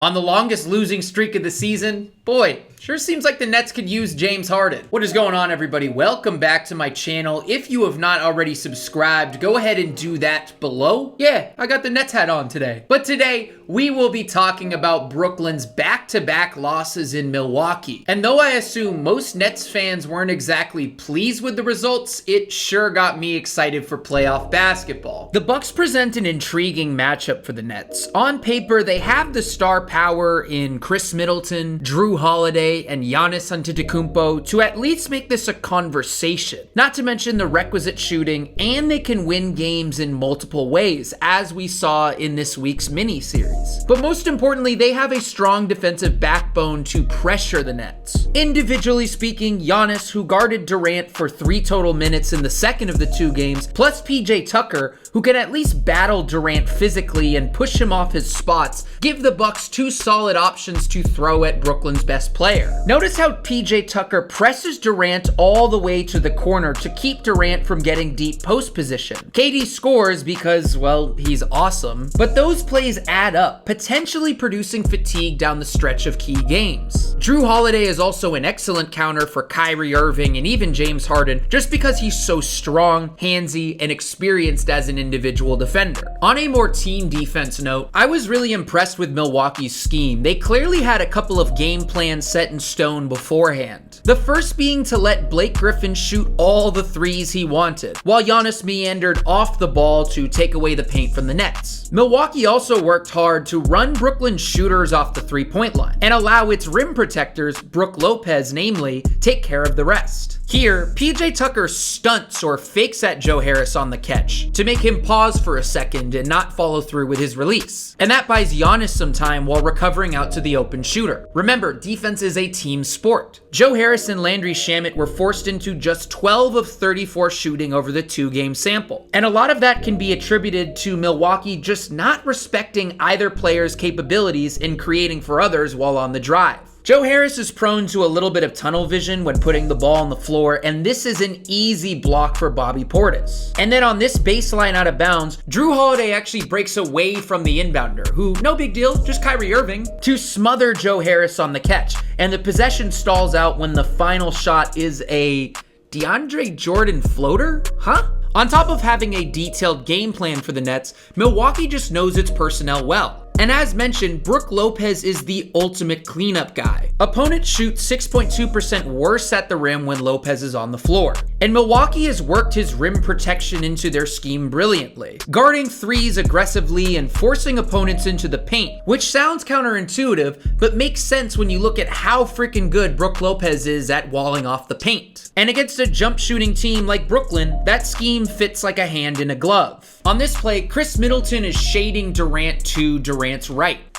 On the longest losing streak of the season, boy, sure seems like the Nets could use James Harden. What is going on, everybody? Welcome back to my channel. If you have not already subscribed, go ahead and do that below. Yeah, I got the Nets hat on today. But today, we will be talking about Brooklyn's back-to-back losses in Milwaukee. And though I assume most Nets fans weren't exactly pleased with the results, it sure got me excited for playoff basketball. The Bucks present an intriguing matchup for the Nets. On paper, they have the star power in Chris Middleton, Drew Holiday, and Giannis Antetokounmpo to at least make this a conversation. Not to mention the requisite shooting, and they can win games in multiple ways, as we saw in this week's mini-series. But most importantly, they have a strong defensive backbone to pressure the Nets. Individually speaking, Giannis, who guarded Durant for 3 total minutes in the second of the 2 games, plus PJ Tucker, who can at least battle Durant physically and push him off his spots, give the Bucks 2 solid options to throw at Brooklyn's best player. Notice how PJ Tucker presses Durant all the way to the corner to keep Durant from getting deep post position. KD scores because, well, he's awesome, but those plays add up, potentially producing fatigue down the stretch of key games. Drew Holiday is also an excellent counter for Kyrie Irving and even James Harden, just because he's so strong, handsy, and experienced as an individual defender. On a more team defense note, I was really impressed with Milwaukee's scheme. They clearly had a couple of game plans set in stone beforehand. The first being to let Blake Griffin shoot all the threes he wanted, while Giannis meandered off the ball to take away the paint from the Nets. Milwaukee also worked hard to run Brooklyn's shooters off the three-point line and allow its rim protectors, Brook Lopez namely, take care of the rest. Here, PJ Tucker stunts or fakes at Joe Harris on the catch to make him pause for a second and not follow through with his release. And that buys Giannis some time while recovering out to the open shooter. Remember, defense is a team sport. Joe Harris and Landry Shamet were forced into just 12 of 34 shooting over the 2-game sample. And a lot of that can be attributed to Milwaukee just not respecting either player's capabilities in creating for others while on the drive. Joe Harris is prone to a little bit of tunnel vision when putting the ball on the floor, and this is an easy block for Bobby Portis. And then on this baseline out of bounds, Drew Holiday actually breaks away from the inbounder, who, no big deal, just Kyrie Irving, to smother Joe Harris on the catch. And the possession stalls out when the final shot is a DeAndre Jordan floater? Huh? On top of having a detailed game plan for the Nets, Milwaukee just knows its personnel well. And as mentioned, Brook Lopez is the ultimate cleanup guy. Opponents shoot 6.2% worse at the rim when Lopez is on the floor. And Milwaukee has worked his rim protection into their scheme brilliantly, guarding threes aggressively and forcing opponents into the paint, which sounds counterintuitive, but makes sense when you look at how freaking good Brook Lopez is at walling off the paint. And against a jump shooting team like Brooklyn, that scheme fits like a hand in a glove. On this play, Chris Middleton is shading Durant to Durant's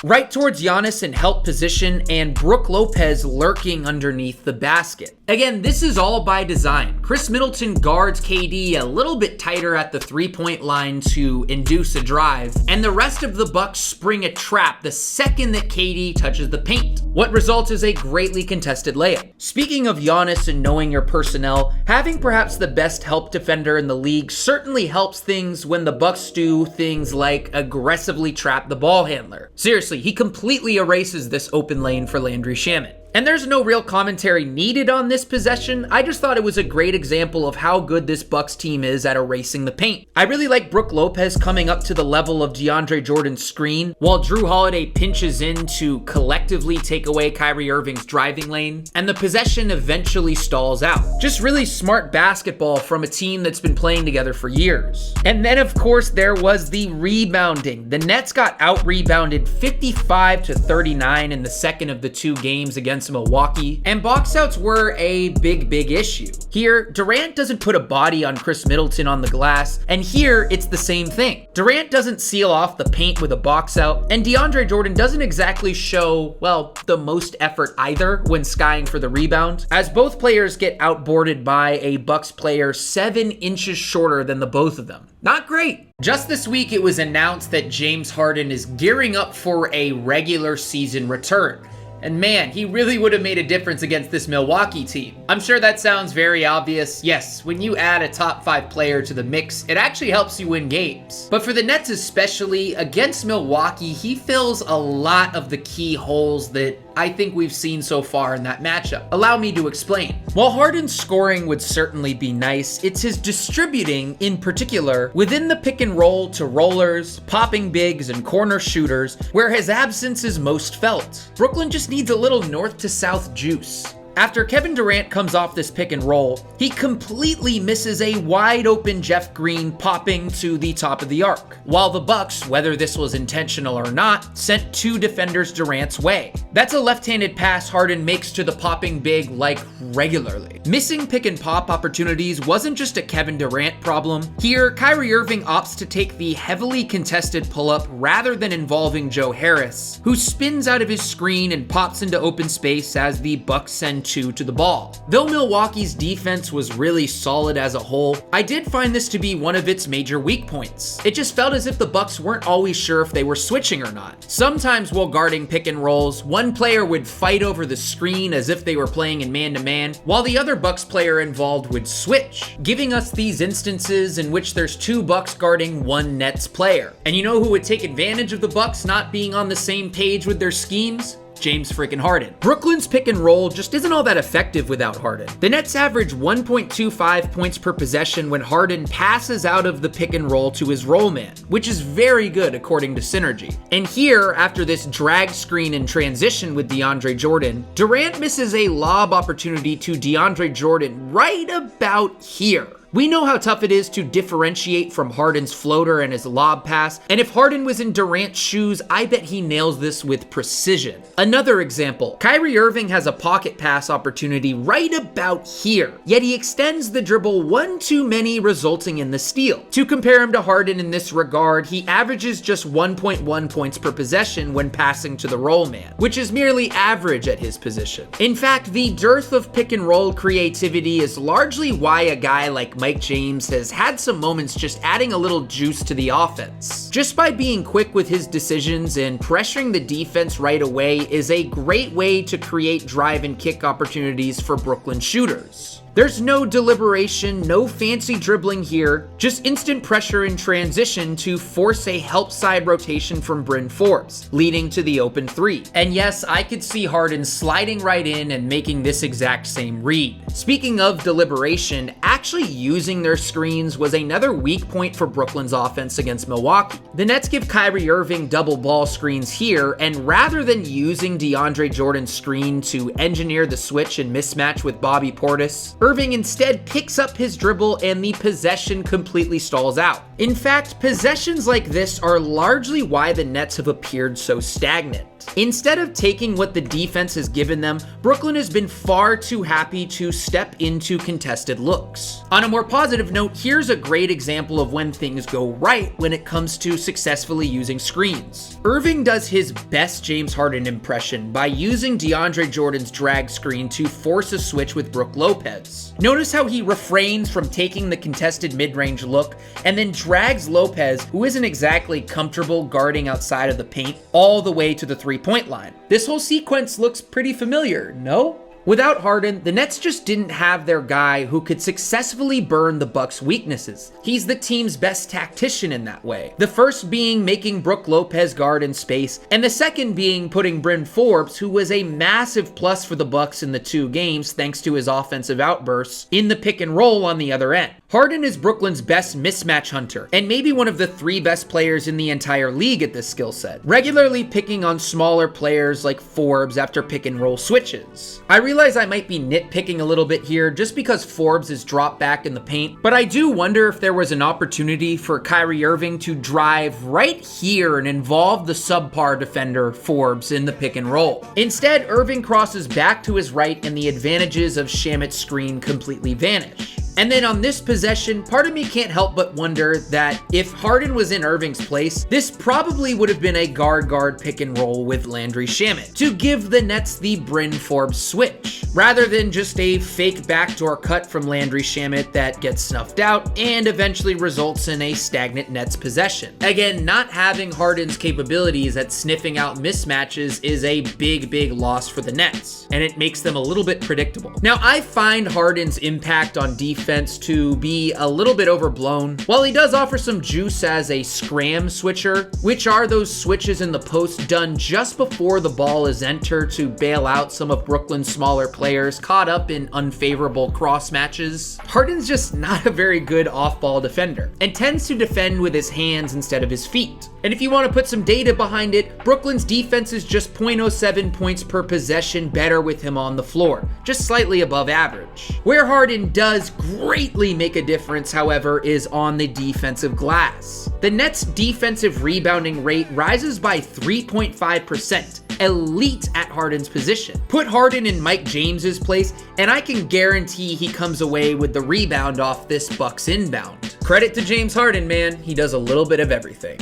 right towards Giannis in help position, and Brook Lopez lurking underneath the basket. Again, this is all by design. Chris Middleton guards KD a little bit tighter at the 3-point line to induce a drive, and the rest of the Bucks spring a trap the second that KD touches the paint. What results is a greatly contested layup. Speaking of Giannis and knowing your personnel, having perhaps the best help defender in the league certainly helps things when the Bucks do things like aggressively trap the ball handler. Seriously, he completely erases this open lane for Landry Shamet. And there's no real commentary needed on this possession. I just thought it was a great example of how good this Bucks team is at erasing the paint. I really like Brook Lopez coming up to the level of DeAndre Jordan's screen, while Drew Holiday pinches in to collectively take away Kyrie Irving's driving lane, and the possession eventually stalls out. Just really smart basketball from a team that's been playing together for years. And then, of course, there was the rebounding. The Nets got out-rebounded 55-39 in the second of the 2 games against Milwaukee, and box outs were a big issue. Here, Durant doesn't put a body on Chris Middleton on the glass, and here it's the same thing. Durant doesn't seal off the paint with a box out, and DeAndre Jordan doesn't exactly show, well, the most effort either when skying for the rebound, as both players get outboarded by a Bucks player 7 inches shorter than the both of them. Not great. Just this week, it was announced that James Harden is gearing up for a regular season return. And man, he really would have made a difference against this Milwaukee team. I'm sure that sounds very obvious. Yes, when you add a top 5 player to the mix, it actually helps you win games. But for the Nets especially, against Milwaukee, he fills a lot of the key holes that I think we've seen so far in that matchup. Allow me to explain. While Harden's scoring would certainly be nice, it's his distributing, in particular, within the pick and roll to rollers, popping bigs, and corner shooters, where his absence is most felt. Brooklyn just needs a little north to south juice. After Kevin Durant comes off this pick and roll, he completely misses a wide open Jeff Green popping to the top of the arc, while the Bucks, whether this was intentional or not, sent 2 defenders Durant's way. That's a left-handed pass Harden makes to the popping big like regularly. Missing pick and pop opportunities wasn't just a Kevin Durant problem. Here, Kyrie Irving opts to take the heavily contested pull-up rather than involving Joe Harris, who spins out of his screen and pops into open space as the Bucks send 2 to the ball. Though Milwaukee's defense was really solid as a whole, I did find this to be one of its major weak points. It just felt as if the Bucks weren't always sure if they were switching or not. Sometimes while guarding pick and rolls, one player would fight over the screen as if they were playing in man-to-man, while the other Bucks player involved would switch, giving us these instances in which there's 2 Bucks guarding 1 Nets player. And you know who would take advantage of the Bucks not being on the same page with their schemes? James freaking Harden. Brooklyn's pick and roll just isn't all that effective without Harden. The Nets average 1.25 points per possession when Harden passes out of the pick and roll to his roll man, which is very good according to Synergy. And here, after this drag screen in transition with DeAndre Jordan, Durant misses a lob opportunity to DeAndre Jordan right about here. We know how tough it is to differentiate from Harden's floater and his lob pass, and if Harden was in Durant's shoes, I bet he nails this with precision. Another example, Kyrie Irving has a pocket pass opportunity right about here, yet he extends the dribble one too many, resulting in the steal. To compare him to Harden in this regard, he averages just 1.1 points per possession when passing to the roll man, which is merely average at his position. In fact, the dearth of pick and roll creativity is largely why a guy like Mike James has had some moments just adding a little juice to the offense. Just by being quick with his decisions and pressuring the defense right away is a great way to create drive and kick opportunities for Brooklyn shooters. There's no deliberation, no fancy dribbling here, just instant pressure in transition to force a help side rotation from Bryn Forbes, leading to the open 3. And yes, I could see Harden sliding right in and making this exact same read. Speaking of deliberation, actually using their screens was another weak point for Brooklyn's offense against Milwaukee. The Nets give Kyrie Irving double ball screens here, and rather than using DeAndre Jordan's screen to engineer the switch and mismatch with Bobby Portis, Irving instead picks up his dribble and the possession completely stalls out. In fact, possessions like this are largely why the Nets have appeared so stagnant. Instead of taking what the defense has given them, Brooklyn has been far too happy to step into contested looks. On a more positive note, here's a great example of when things go right when it comes to successfully using screens. Irving does his best James Harden impression by using DeAndre Jordan's drag screen to force a switch with Brook Lopez. Notice how he refrains from taking the contested mid-range look and then drags Lopez, who isn't exactly comfortable guarding outside of the paint, all the way to the three-point line. This whole sequence looks pretty familiar, no? Without Harden, the Nets just didn't have their guy who could successfully burn the Bucks' weaknesses. He's the team's best tactician in that way. The first being making Brook Lopez guard in space, and the second being putting Bryn Forbes, who was a massive plus for the Bucks in the 2 games thanks to his offensive outbursts, in the pick and roll on the other end. Harden is Brooklyn's best mismatch hunter, and maybe one of the 3 best players in the entire league at this skill set, regularly picking on smaller players like Forbes after pick and roll switches. I realize I might be nitpicking a little bit here just because Forbes is dropped back in the paint, but I do wonder if there was an opportunity for Kyrie Irving to drive right here and involve the subpar defender Forbes in the pick and roll. Instead, Irving crosses back to his right and the advantages of Shamet's screen completely vanish. And then on this possession, part of me can't help but wonder that if Harden was in Irving's place, this probably would have been a guard-guard pick and roll with Landry Shamet to give the Nets the Bryn Forbes switch. rather than just a fake backdoor cut from Landry Shamet that gets snuffed out and eventually results in a stagnant Nets possession. Again, not having Harden's capabilities at sniffing out mismatches is a big loss for the Nets, and it makes them a little bit predictable. Now, I find Harden's impact on defense to be a little bit overblown. While he does offer some juice as a scram switcher, which are those switches in the post done just before the ball is entered to bail out some of Brooklyn's smaller players caught up in unfavorable cross matches, Harden's just not a very good off-ball defender and tends to defend with his hands instead of his feet. And if you want to put some data behind it, Brooklyn's defense is just 0.07 points per possession better with him on the floor, just slightly above average. Where Harden does greatly make a difference, however, is on the defensive glass. The Nets' defensive rebounding rate rises by 3.5%. Elite at Harden's position. Put Harden in Mike James's place, and I can guarantee he comes away with the rebound off this Bucks inbound. Credit to James Harden, man. He does a little bit of everything.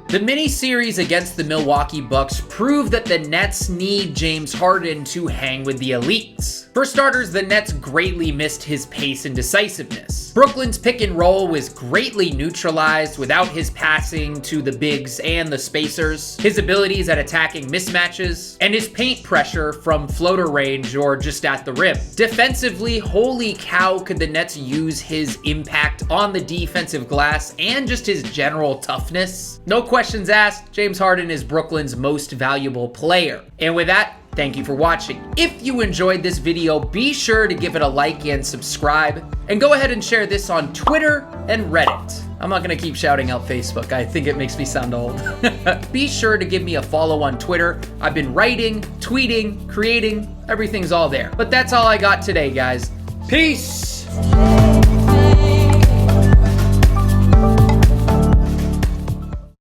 The mini-series against the Milwaukee Bucks proved that the Nets need James Harden to hang with the elites. For starters, the Nets greatly missed his pace and decisiveness. Brooklyn's pick and roll was greatly neutralized without his passing to the bigs and the spacers, his abilities at attacking mismatches, and his paint pressure from floater range or just at the rim. Defensively, holy cow, could the Nets use his impact on the defensive glass and just his general toughness. No questions asked, James Harden is Brooklyn's most valuable player. And with that, thank you for watching. If you enjoyed this video, be sure to give it a like and subscribe. And go ahead and share this on Twitter and Reddit. I'm not gonna keep shouting out Facebook. I think it makes me sound old. Be sure to give me a follow on Twitter. I've been writing, tweeting, creating, everything's all there. But that's all I got today, guys. Peace!